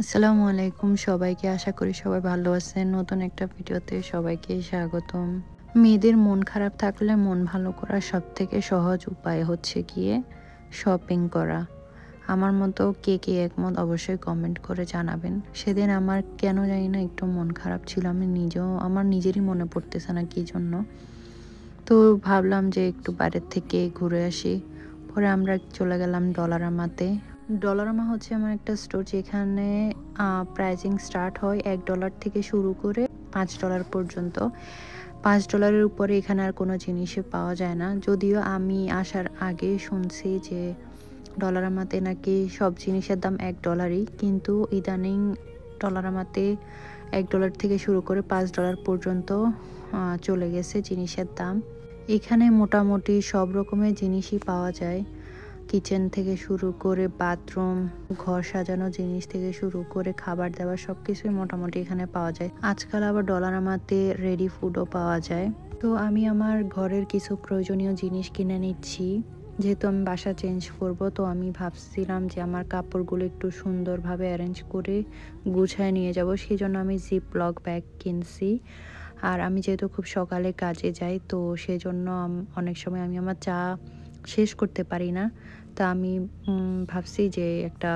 আসসালামু আলাইকুম সবাইকে। আশা করি সবাই ভালো আছেন। নতুন একটা ভিডিওতে সবাইকে স্বাগতম। মেয়েদের মন খারাপ থাকলে মন ভালো করার সবথেকে সহজ উপায় হচ্ছে গিয়ে শপিং করা। আমার মতো কে একমত অবশ্যই কমেন্ট করে জানাবেন। সেদিন আমার কেন জানি না একটু মন খারাপ ছিল। আমার নিজেরই মনে পড়তেছে না কী জন্য। তো ভাবলাম যে একটু বাইরের থেকে ঘুরে আসি। পরে আমরা চলে গেলাম ডলারামাতে। ডলারামা হচ্ছে এমন একটা স্টোর যেখানে প্রাইজিং স্টার্ট হয় $1 থেকে শুরু করে $5 পর্যন্ত। $5 উপরে এখানে আর কোনো জিনিসই পাওয়া যায় না। যদিও আমি আসার আগে শুনছি যে ডলারামাতে নাকি সব জিনিসের দাম $1, কিন্তু ইদানিং ডলারামাতে $1 থেকে শুরু করে $5 পর্যন্ত চলে গেছে জিনিসের দাম। এখানে মোটামুটি সব রকমের জিনিসই পাওয়া যায়। কিচেন থেকে শুরু করে বাথরুম, ঘর সাজানো জিনিস থেকে শুরু করে খাবার দাবার সবকিছুই মোটামুটি এখানে পাওয়া যায়। আজকাল আবার ডলারামাতে রেডি ফুডও পাওয়া যায়। তো আমি আমার ঘরের কিছু প্রয়োজনীয় জিনিস কিনে নিচ্ছি। যেহেতু আমি বাসা চেঞ্জ করব, তো আমি ভাবছিলাম যে আমার কাপড়গুলো একটু সুন্দরভাবে অ্যারেঞ্জ করে গুছায় নিয়ে যাব। সেই জন্য আমি জিপলক ব্যাগ কিনছি। আর আমি যেহেতু খুব সকালে কাজে যাই, তো সেজন্য অনেক সময় আমি আমার চা শেষ করতে পারি না। তা আমি ভাবছি যে একটা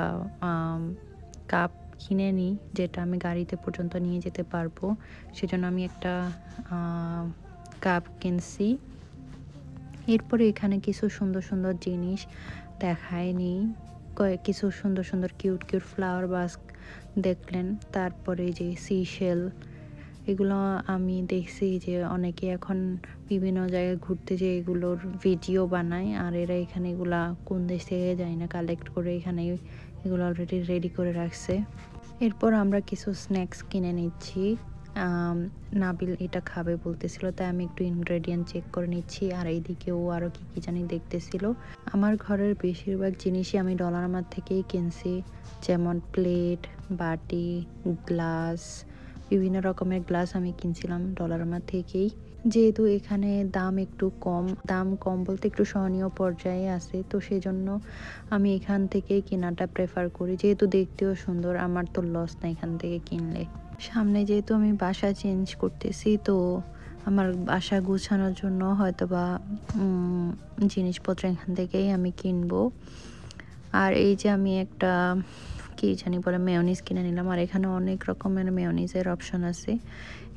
কাপ কিনে নিই, যেটা আমি গাড়িতে পর্যন্ত নিয়ে যেতে পারবো। সেজন্য আমি একটা কাপ কিনছি। এরপরে এখানে কিছু সুন্দর সুন্দর জিনিস দেখায়নি, কিছু সুন্দর সুন্দর কিউট ফ্লাওয়ার বাস্ক দেখলেন। তারপরে যে সিশেল, এগুলো আমি দেখছি যে অনেকে এখন বিভিন্ন জায়গায় ঘুরতে যেয়ে এগুলোর ভিডিও বানায়, আর এরা এখানে এগুলা কোন দেশ থেকে যায় না কালেক্ট করে এখানে এগুলো অলরেডি রেডি করে রাখছে। এরপর আমরা কিছু স্ন্যাক্স কিনে নিচ্ছি। নাবিল এটা খাবে বলতেছিল, তাই আমি একটু ইনগ্রেডিয়েন্ট চেক করে নিচ্ছি। আর এইদিকে ও আরও কী জানি দেখতেছিল। আমার ঘরের বেশিরভাগ জিনিসই আমি ডলারামার থেকেই কিনছি, যেমন প্লেট, বাটি, গ্লাস, বিভিন্ন রকমের গ্লাস আমি কিনছিলাম ডলারামা থেকেই। যেহেতু এখানে দাম কম বলতে একটু সহনীয় পর্যায়ে আছে, তো সেজন্য আমি এখান থেকেই কেনাটা প্রেফার করি। যেহেতু দেখতেও সুন্দর, আমার তো লস না এখান থেকে কিনলে। সামনে যেহেতু আমি বাসা চেঞ্জ করতেছি, তো আমার বাসা গুছানোর জন্য হয়তোবা জিনিসপত্র এখান থেকেই আমি কিনবো। আর এই যে আমি একটা কি জানি বলে মেয়োনিজ কিনে নিলাম। আর এখানে অনেক রকমের মেয়োনিজের অপশন আছে।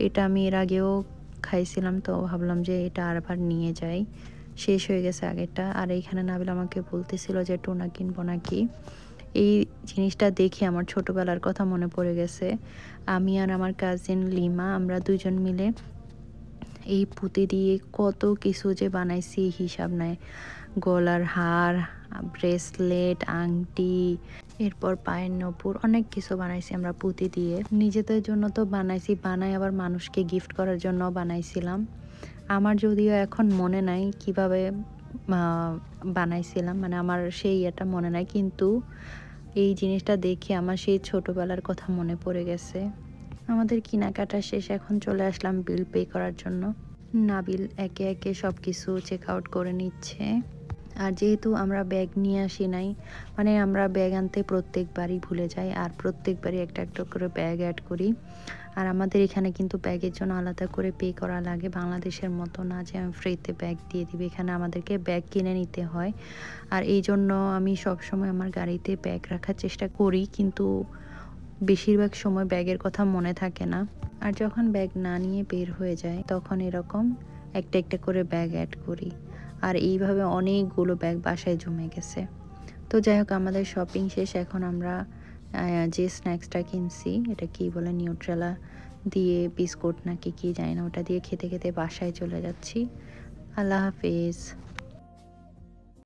এটা আমি এর আগেও খাইছিলাম, তো ভাবলাম যে এটা আরবার নিয়ে যাই। শেষ হয়ে গেছে আগেরটা। আর এইখানে নাবিল আমাকে বলতেছিল যে টোনা কিনবো নাকি। এই জিনিসটা দেখে আমার ছোটবেলার কথা মনে পড়ে গেছে। আমি আর আমার কাজিন লিমা, আমরা দুজন মিলে এই পুঁতি দিয়ে কত কিছু যে বানাইছি হিসাব নাই। গলার হার, ব্রেসলেট, আংটি, এরপর পায়ের নপুর, অনেক কিছু বানাইছি আমরা পুঁতি দিয়ে। নিজেদের জন্য তো বানাই আবার মানুষকে গিফট করার জন্য বানাইছিলাম। আমার যদিও এখন মনে নাই কিভাবে বানাইছিলাম, মানে আমার সেই এটা মনে নাই, কিন্তু এই জিনিসটা দেখে আমার সেই ছোটবেলার কথা মনে পড়ে গেছে। আমাদের কেনাকাটা শেষ, এখন চলে আসলাম বিল পে করার জন্য। নাবিল একে একে সব কিছু চেক আউট করে নিচ্ছে। আর যেহেতু আমরা ব্যাগ নিয়ে আসি নাই, মানে আমরা ব্যাগ আনতে প্রত্যেকবারই ভুলে যাই, আর প্রত্যেকবারই একটা একটা করে ব্যাগ অ্যাড করি। আর আমাদের এখানে কিন্তু ব্যাগের জন্য আলাদা করে পে করা লাগে, বাংলাদেশের মতো না যে ফ্রিতে ব্যাগ দিয়ে দিবে। এখানে আমাদেরকে ব্যাগ কিনে নিতে হয়। আর এই জন্য আমি সবসময় আমার গাড়িতে ব্যাগ রাখার চেষ্টা করি, কিন্তু বেশিরভাগ সময় ব্যাগের কথা মনে থাকে না। আর যখন ব্যাগ না নিয়ে বের হয়ে যায়, তখন এরকম একটা একটা করে ব্যাগ অ্যাড করি। আর এইভাবে অনেকগুলো ব্যাগ বাসায় জমে গেছে। তো যাই হোক, আমাদের শপিং শেষ। এখন আমরা যে স্ন্যাক্সটা কিনছি, এটা কি বলে, নিউট্রেলা দিয়ে বিস্কুট নাকি কি জানি না, ওটা দিয়ে খেতে খেতে বাসায় চলে যাচ্ছি। আল্লাহ হাফেজ।